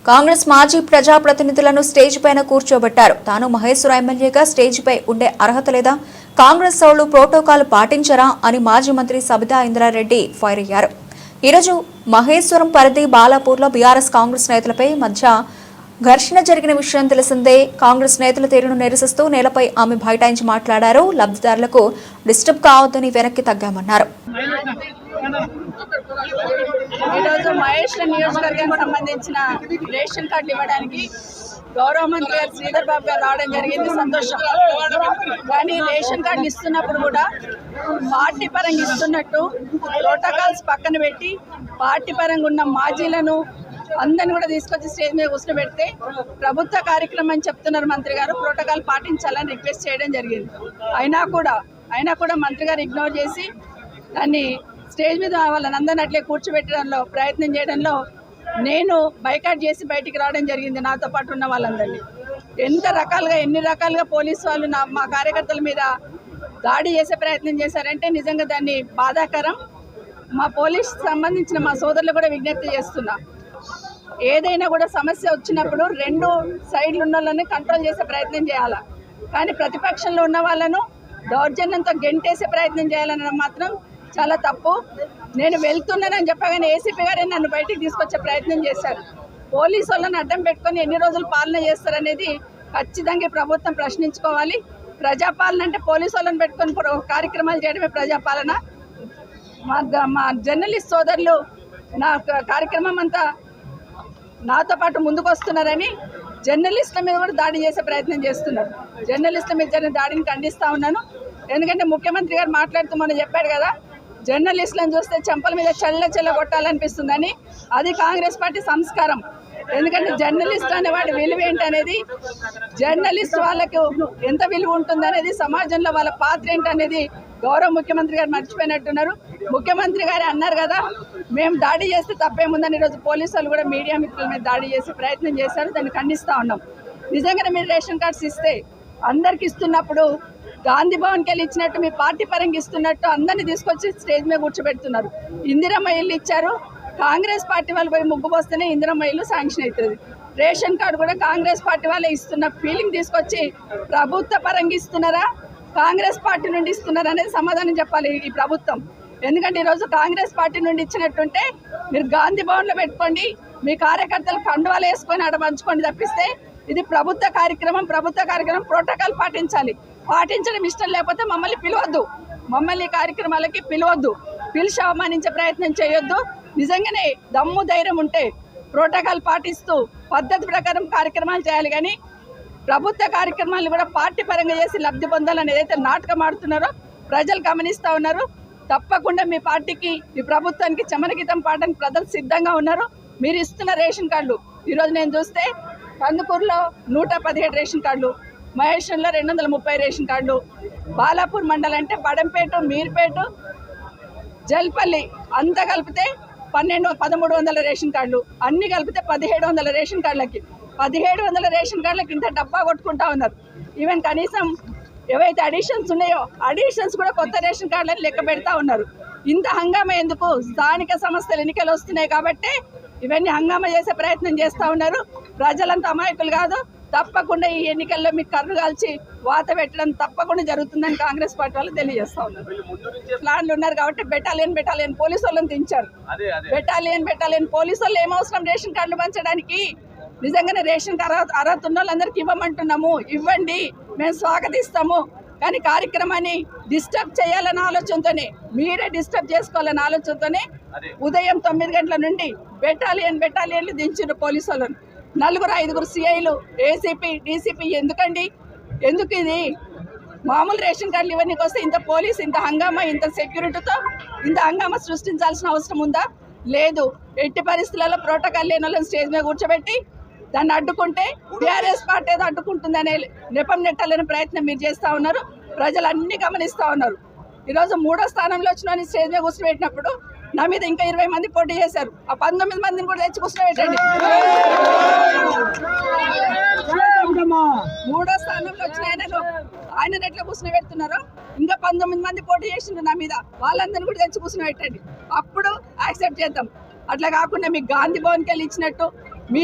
కాంగ్రెస్ మాజీ ప్రజాప్రతినిధులను స్టేజ్ పైన కూర్చోబెట్టారు. తాను మహేశ్వర ఎమ్మెల్యేగా స్టేజ్ పై ఉండే అర్హత లేదా, కాంగ్రెస్ సోళ్లు ప్రోటోకాల్ పాటించరా అని మాజీ మంత్రి సబితా ఇంద్రారెడ్డి ఫైర్ అయ్యారు. ఈరోజు మహేశ్వరం పరిధి బాలాపూర్లో బీఆర్ఎస్ కాంగ్రెస్ నేతలపై మధ్య ఘర్షణ జరిగిన విషయం తెలిసిందే. కాంగ్రెస్ నేతల తీరును నిరసిస్తూ నేలపై ఆమె బైఠాయించి మాట్లాడారు. లబ్ధిదారులకు డిస్టర్బ్ కావద్దని వెనక్కి తగ్గామన్నారు. ఈరోజు మహేశ్వరం నియోజకవర్గానికి సంబంధించిన రేషన్ కార్డులు ఇవ్వడానికి గౌరవ మంత్రి గారు శ్రీధర్ బాబు గారు రావడం జరిగింది. సంతోషం. కానీ రేషన్ కార్డులు ఇస్తున్నప్పుడు కూడా పార్టీ పరంగా ఇస్తున్నట్టు ప్రోటోకాల్స్ పక్కన పెట్టి పార్టీ పరంగా ఉన్న మాజీలను అందరిని కూడా తీసుకొచ్చి స్టేజ్ మీద కూర్చోబెడితే ప్రభుత్వ కార్యక్రమం అని చెప్తున్నారు మంత్రి గారు. ప్రోటోకాల్ పాటించాలని రిక్వెస్ట్ చేయడం జరిగింది. అయినా కూడా మంత్రి గారు ఇగ్నోర్ చేసి దాన్ని స్టేజ్ మీద వాళ్ళని అందరిని అట్లే కూర్చోబెట్టడంలో ప్రయత్నం చేయడంలో నేను బైకాట్ చేసి బయటికి రావడం జరిగింది. నాతో పాటు ఉన్న వాళ్ళందరినీ ఎన్ని రకాలుగా పోలీసు వాళ్ళు మా కార్యకర్తల మీద దాడి చేసే ప్రయత్నం చేశారంటే నిజంగా దాన్ని బాధాకరం. మా పోలీస్ సంబంధించిన మా సోదరులు కూడా విజ్ఞప్తి చేస్తున్నా, ఏదైనా కూడా సమస్య వచ్చినప్పుడు రెండు సైడ్లు ఉన్న వాళ్ళని కంట్రోల్ చేసే ప్రయత్నం చేయాలా, కానీ ప్రతిపక్షంలో ఉన్న వాళ్ళను దౌర్జన్యంతో గెంటేసే ప్రయత్నం చేయాలనడం మాత్రం చాలా తప్పు. నేను వెళ్తున్నానని చెప్పగానే ఏసీపీ గారే నన్ను బయటికి తీసుకొచ్చే ప్రయత్నం చేశారు. పోలీసు వాళ్ళని అడ్డం పెట్టుకొని ఎన్ని రోజులు పాలన చేస్తారనేది ఖచ్చితంగా ప్రభుత్వం ప్రశ్నించుకోవాలి. ప్రజాపాలన అంటే పోలీసు వాళ్ళని పెట్టుకొని కార్యక్రమాలు చేయడమే ప్రజాపాలన. మా జర్నలిస్ట్ సోదరులు నా కార్యక్రమం అంతా నాతో పాటు ముందుకు వస్తున్నారని జర్నలిస్టుల మీద కూడా దాడి చేసే ప్రయత్నం చేస్తున్నారు. జర్నలిస్టుల మీద జరిగిన దాడిని ఖండిస్తూ ఉన్నాను. ఎందుకంటే ముఖ్యమంత్రి గారు మాట్లాడుతూ మొన్న చెప్పాడు కదా, జర్నలిస్టులను చూస్తే చెంపల మీద చల్ల కొట్టాలనిపిస్తుందని. అది కాంగ్రెస్ పార్టీ సంస్కారం. ఎందుకంటే జర్నలిస్ట్ అనేవాడి విలువ ఏంటనేది, జర్నలిస్ట్ వాళ్ళకు ఎంత విలువ ఉంటుందనేది, సమాజంలో వాళ్ళ పాత్ర ఏంటనేది గౌరవ ముఖ్యమంత్రి గారు మర్చిపోయినట్టున్నారు. ముఖ్యమంత్రి గారు అన్నారు కదా, మేము దాడి చేస్తే తప్పేముందని. ఈరోజు పోలీసు వాళ్ళు కూడా మీడియా మిత్రుల మీద దాడి చేసే ప్రయత్నం చేశారు. దాన్ని ఖండిస్తూ ఉన్నాం. నిజంగానే మీరు రేషన్ కార్డ్స్ ఇస్తే అందరికి ఇస్తున్నప్పుడు గాంధీ భవన్కి వెళ్ళి ఇచ్చినట్టు మీ పార్టీ పరంగా ఇస్తున్నట్టు అందరినీ తీసుకొచ్చి స్టేజ్ మీద కూర్చోబెడుతున్నారు. ఇందిరమ్మ ఇల్లు ఇచ్చారు. కాంగ్రెస్ పార్టీ వాళ్ళు పోయి ముగ్గు పోస్తేనే ఇందిరమ్మ ఇల్లు శాంక్షన్ అవుతుంది. రేషన్ కార్డు కూడా కాంగ్రెస్ పార్టీ వాళ్ళే ఇస్తున్న ఫీలింగ్ తీసుకొచ్చి ప్రభుత్వ పరంగా ఇస్తున్నారా, కాంగ్రెస్ పార్టీ నుండి ఇస్తున్నారా అనేది సమాధానం చెప్పాలి ఈ ప్రభుత్వం. ఎందుకంటే ఈరోజు కాంగ్రెస్ పార్టీ నుండి ఇచ్చినట్టుంటే మీరు గాంధీ భవన్లో పెట్టుకోండి, మీ కార్యకర్తలు కండువాలు వేసుకొని ఆడ పంచుకోండి తప్పిస్తే ఇది ప్రభుత్వ కార్యక్రమం ప్రోటోకాల్ పాటించడం ఇష్టం లేకపోతే మమ్మల్ని పిలవద్దు, మమ్మల్ని కార్యక్రమాలకి పిలవద్దు, పిలిచి అవమానించే ప్రయత్నం చేయొద్దు. నిజంగానే దమ్ము ధైర్యం ఉంటే ప్రోటోకాల్ పాటిస్తూ పద్ధతి ప్రకారం కార్యక్రమాలు చేయాలి. కానీ ప్రభుత్వ కార్యక్రమాలు కూడా పార్టీ పరంగా చేసి లబ్ధి పొందాలని ఏదైతే నాటకం ఆడుతున్నారో ప్రజలు గమనిస్తూ ఉన్నారు. తప్పకుండా మీ పార్టీకి, మీ ప్రభుత్వానికి చమనగీతం పాడడానికి ప్రజలు సిద్ధంగా ఉన్నారు. మీరు ఇస్తున్న రేషన్ కార్డులు ఈరోజు నేను చూస్తే కందుకూరులో 117 రేషన్ కార్డులు, మహేశ్వరంలో 230 రేషన్ కార్డులు, బాలాపూర్ మండలం అంటే బడంపేట, మీర్పేట, జల్పల్లి అంతా కలిపితే 1300 రేషన్ కార్డులు, అన్ని కలిపితే 1700 రేషన్ కార్డులకి 1700 రేషన్ కార్డులకి ఇంత డబ్బా కొట్టుకుంటా ఉన్నారు. ఈవెన్ కనీసం ఏవైతే అడిషన్స్ ఉన్నాయో అడిషన్స్ కూడా కొత్త రేషన్ కార్డులని లెక్క పెడతా ఉన్నారు. ఇంత హంగామా ఎందుకు? స్థానిక సంస్థలు ఎన్నికలు వస్తున్నాయి కాబట్టి ఇవన్నీ హంగామా చేసే ప్రయత్నం చేస్తూ ఉన్నారు. ప్రజలంతా అమాయకులు కాదు. తప్పకుండా ఈ ఎన్నికల్లో మీకు కర్రు కాల్చి వాత పెట్టడం తప్పకుండా జరుగుతుందని కాంగ్రెస్ పార్టీ వాళ్ళు తెలియజేస్తా ఉన్నారు. ప్లాన్లు ఉన్నారు కాబట్టి బెటాలియన్ పోలీసు వాళ్ళని దించారు. బెటాలియన్ పోలీసు వాళ్ళు ఏమవసరం రేషన్ కార్డులు పంచడానికి? నిజంగానే రేషన్ అర్హత ఉన్న వాళ్ళందరికీ ఇవ్వమంటున్నాము, ఇవ్వండి, మేము స్వాగతిస్తాము. కానీ కార్యక్రమాన్ని డిస్టర్బ్ చేయాలన్న ఆలోచనతోనే, మీరే డిస్టర్బ్ చేసుకోవాలన్న ఆలోచనతోనే ఉదయం 9 గంటల నుండి బెటాలియన్లు దించారు పోలీసు వాళ్ళను. 4-5 సిఐలు, ఏసీపీ, డీసీపీ. ఎందుకు ఇది? మామూలు రేషన్ కార్డులు ఇవన్నీ వస్తే ఇంత పోలీసు, ఇంత హంగామా, ఇంత సెక్యూరిటీతో ఇంత హంగామా సృష్టించాల్సిన అవసరం ఉందా? లేదు. ఎట్టి పరిస్థితులలో ప్రోటోకాల్ లేని వాళ్ళని స్టేజ్ మీద కూర్చోబెట్టి దాన్ని అడ్డుకుంటే టీఆర్ఎస్ పార్టీ ఏదో అడ్డుకుంటుందనే నెపం నెట్టాలనే ప్రయత్నం మీరు చేస్తూ ఉన్నారు. ప్రజలు అన్ని గమనిస్తూ ఉన్నారు. ఈరోజు 3వ స్థానంలో వచ్చిన స్టేజ్ మీద కూర్చోబెట్టినప్పుడు నా మీద ఇంకా 20 మంది పోటీ చేశారు. ఆ 19 మందిని కూడా తెచ్చి కూర్చోబెట్టండి. 3వ స్థానంలో వచ్చిన ఆయన ఎట్లా కూర్చోబెడుతున్నారో ఇంకా 19 మంది పోటీ చేసిండ్రు నా మీద, వాళ్ళందరినీ కూడా తెచ్చి కూర్చోబెట్టండి. అప్పుడు యాక్సెప్ట్ చేద్దాం. అట్లా కాకుండా మీకు గాంధీ భవన్కి వెళ్ళి ఇచ్చినట్టు మీ